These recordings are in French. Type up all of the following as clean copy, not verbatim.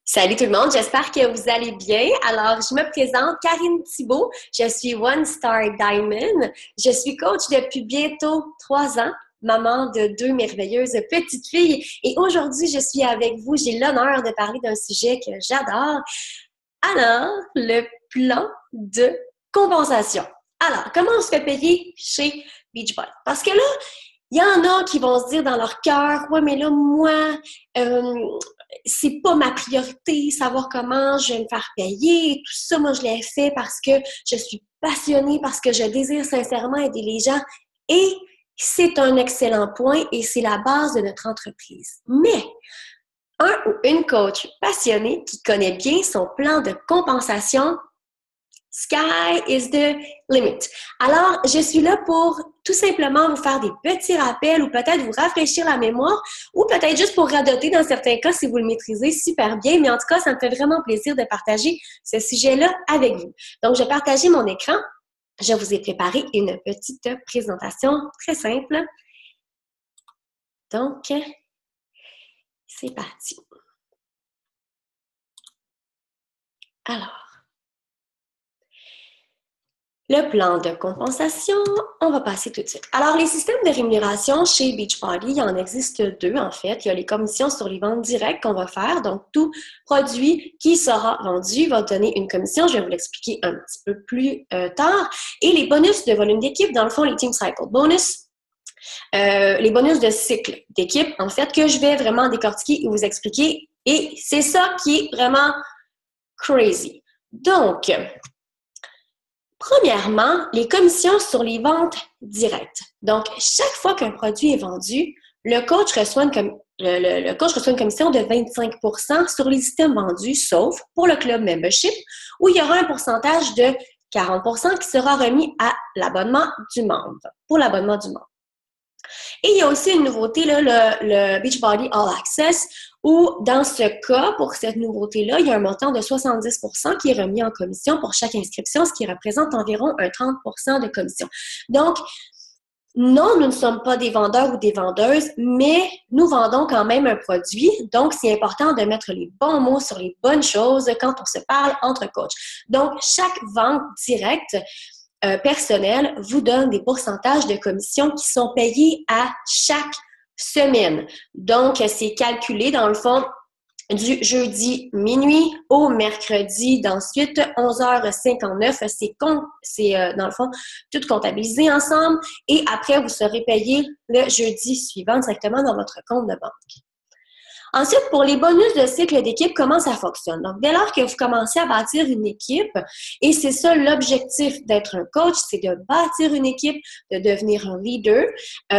Salut tout le monde, j'espère que vous allez bien. Alors, je me présente, Karine Thibault, je suis One Star Diamond. Je suis coach depuis bientôt 3 ans, maman de 2 merveilleuses petites filles. Et aujourd'hui, je suis avec vous. J'ai l'honneur de parler d'un sujet que j'adore. Alors, le plan de compensation. Alors, comment on se fait payer chez Beachbody? Parce que là, il y en a qui vont se dire dans leur cœur, ouais, mais là, moi, c'est pas ma priorité, savoir comment je vais me faire payer. Tout ça, moi, je l'ai fait parce que je suis passionnée, parce que je désire sincèrement aider les gens. Et c'est un excellent point et c'est la base de notre entreprise. Mais un ou une coach passionnée qui connaît bien son plan de compensation, sky is the limit. Alors, je suis là pour tout simplement vous faire des petits rappels ou peut-être vous rafraîchir la mémoire ou peut-être juste pour radoter dans certains cas si vous le maîtrisez super bien. Mais en tout cas, ça me fait vraiment plaisir de partager ce sujet-là avec vous. Donc, je vais partager mon écran. Je vous ai préparé une petite présentation très simple. Donc, c'est parti. Alors, le plan de compensation, on va passer tout de suite. Alors, les systèmes de rémunération chez Beachbody, il en existe deux en fait. Il y a les commissions sur les ventes directes qu'on va faire. Donc, tout produit qui sera vendu va donner une commission. Je vais vous l'expliquer un petit peu plus tard. Et les bonus de volume d'équipe, dans le fond, les Team Cycle Bonus, les bonus de cycle d'équipe, en fait, que je vais vraiment décortiquer et vous expliquer. Et c'est ça qui est vraiment crazy. Donc, premièrement, les commissions sur les ventes directes. Donc, chaque fois qu'un produit est vendu, le coach reçoit une commission de 25% sur les items vendus, sauf pour le club membership, où il y aura un pourcentage de 40% qui sera remis à l'abonnement du membre, pour l'abonnement du membre. Et il y a aussi une nouveauté, là, le Beachbody All Access, où dans ce cas, pour cette nouveauté-là, il y a un montant de 70% qui est remis en commission pour chaque inscription, ce qui représente environ un 30% de commission. Donc, non, nous ne sommes pas des vendeurs ou des vendeuses, mais nous vendons quand même un produit. Donc, c'est important de mettre les bons mots sur les bonnes choses quand on se parle entre coachs. Donc, chaque vente directe personnel vous donne des pourcentages de commissions qui sont payés à chaque semaine. Donc, c'est calculé dans le fond du jeudi minuit au mercredi d'ensuite 11h59. C'est dans le fond tout comptabilisé ensemble et après, vous serez payé le jeudi suivant directement dans votre compte de banque. Ensuite, pour les bonus de cycle d'équipe, comment ça fonctionne? Donc, dès lors que vous commencez à bâtir une équipe, et c'est ça l'objectif d'être un coach, c'est de bâtir une équipe, de devenir un leader,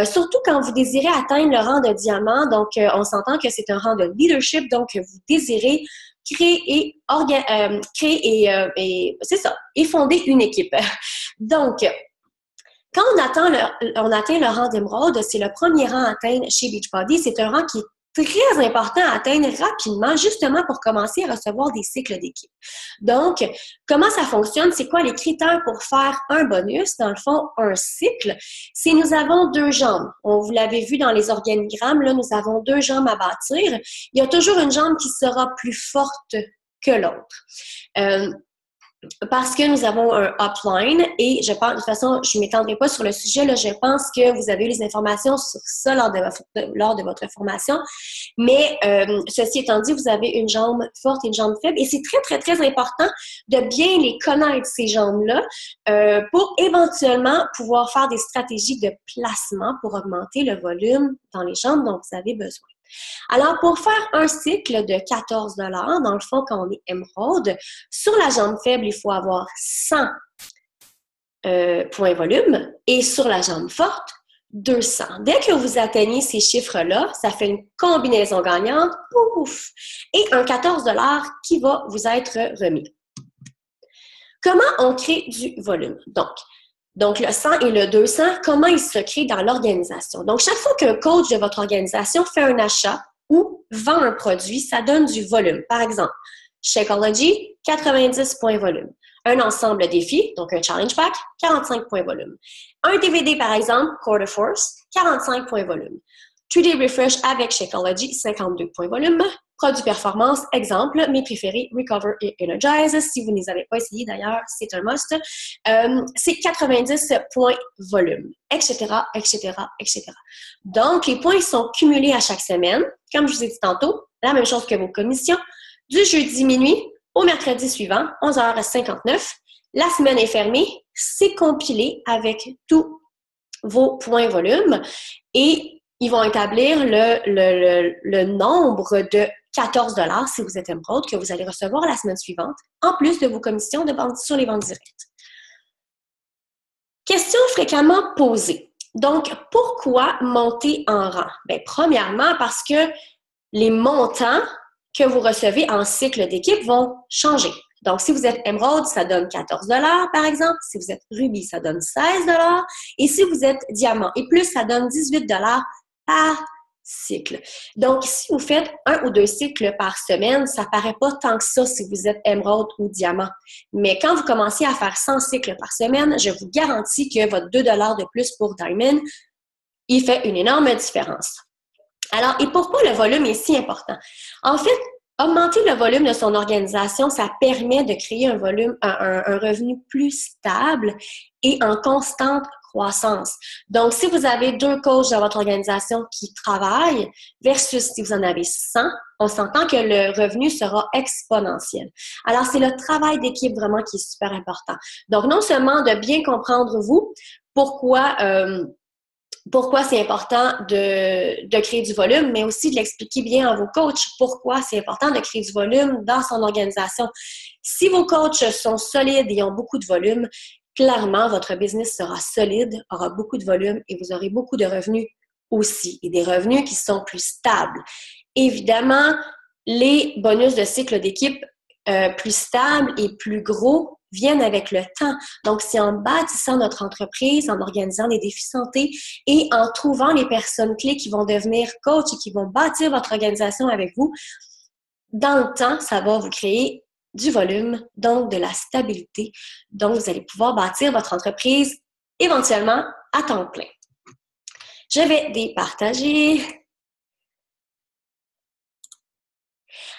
surtout quand vous désirez atteindre le rang de diamant. Donc, on s'entend que c'est un rang de leadership, donc vous désirez créer c'est ça, et fonder une équipe. Donc, quand on atteint le rang d'émeraude, c'est le premier rang à atteindre chez Beachbody. C'est un rang qui est très important à atteindre rapidement, justement pour commencer à recevoir des cycles d'équipe. Donc, comment ça fonctionne? C'est quoi les critères pour faire un bonus? Dans le fond, un cycle, c'est nous avons 2 jambes. Vous l'avez vu dans les organigrammes, là, nous avons 2 jambes à bâtir. Il y a toujours une jambe qui sera plus forte que l'autre. Parce que nous avons un upline et je pense, de toute façon, je ne m'étendrai pas sur le sujet, là, je pense que vous avez eu les informations sur ça lors de votre formation. Mais ceci étant dit, vous avez une jambe forte et une jambe faible et c'est très, très, très important de bien les connaître, ces jambes-là, pour éventuellement pouvoir faire des stratégies de placement pour augmenter le volume dans les jambes dont vous avez besoin. Alors, pour faire un cycle de 14 $, dans le fond, quand on est émeraude, sur la jambe faible, il faut avoir 100 points volume et sur la jambe forte, 200. Dès que vous atteignez ces chiffres-là, ça fait une combinaison gagnante, pouf, et un 14 $ qui va vous être remis. Comment on crée du volume? Donc, le 100 et le 200, comment ils se créent dans l'organisation? Donc, chaque fois qu'un coach de votre organisation fait un achat ou vend un produit, ça donne du volume. Par exemple, Shakeology, 90 points volume. Un ensemble défi, donc un challenge pack, 45 points volume. Un DVD, par exemple, Quarter Force, 45 points volume. 3D Refresh avec Shakeology, 52 points volume. Produits performance, exemple, mes préférés, Recover et Energize. Si vous ne les avez pas essayés, d'ailleurs, c'est un must. C'est 90 points volume, etc., etc., etc. Donc, les points sont cumulés à chaque semaine. Comme je vous ai dit tantôt, la même chose que vos commissions. Du jeudi minuit au mercredi suivant, 11h59. La semaine est fermée. C'est compilé avec tous vos points volume et ils vont établir le nombre de 14 $ si vous êtes Emerald que vous allez recevoir la semaine suivante, en plus de vos commissions de vente sur les ventes directes. Question fréquemment posée. Donc, pourquoi monter en rang? Bien, premièrement, parce que les montants que vous recevez en cycle d'équipe vont changer. Donc, si vous êtes Emerald, ça donne 14 $ par exemple. Si vous êtes Ruby, ça donne 16 $. Et si vous êtes Diamant et plus, ça donne 18 $ par cycle. Donc, si vous faites 1 ou 2 cycles par semaine, ça ne paraît pas tant que ça si vous êtes Emerald ou Diamant. Mais quand vous commencez à faire 100 cycles par semaine, je vous garantis que votre 2 $ de plus pour Diamond, il fait une énorme différence. Alors, et pourquoi le volume est si important? En fait, augmenter le volume de son organisation, ça permet de créer un revenu plus stable et en constante croissance. Donc, si vous avez 2 coachs dans votre organisation qui travaillent versus si vous en avez 100, on s'entend que le revenu sera exponentiel. Alors, c'est le travail d'équipe vraiment qui est super important. Donc, non seulement de bien comprendre vous, pourquoi c'est important de créer du volume, mais aussi de l'expliquer bien à vos coachs pourquoi c'est important de créer du volume dans son organisation. Si vos coachs sont solides et ont beaucoup de volume, clairement, votre business sera solide, aura beaucoup de volume et vous aurez beaucoup de revenus aussi, et des revenus qui sont plus stables. Évidemment, les bonus de cycle d'équipe plus stables et plus gros viennent avec le temps. Donc, c'est en bâtissant notre entreprise, en organisant des défis santé et en trouvant les personnes clés qui vont devenir coach et qui vont bâtir votre organisation avec vous. Dans le temps, ça va vous créer du volume, donc de la stabilité. Donc, vous allez pouvoir bâtir votre entreprise éventuellement à temps plein. Je vais départager.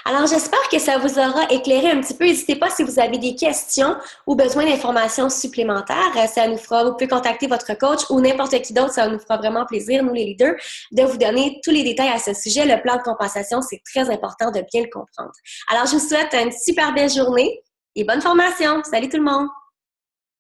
Alors, j'espère que ça vous aura éclairé un petit peu. N'hésitez pas si vous avez des questions ou besoin d'informations supplémentaires. Vous pouvez contacter votre coach ou n'importe qui d'autre. Ça nous fera vraiment plaisir, nous les leaders, de vous donner tous les détails à ce sujet. Le plan de compensation, c'est très important de bien le comprendre. Alors, je vous souhaite une super belle journée et bonne formation. Salut tout le monde!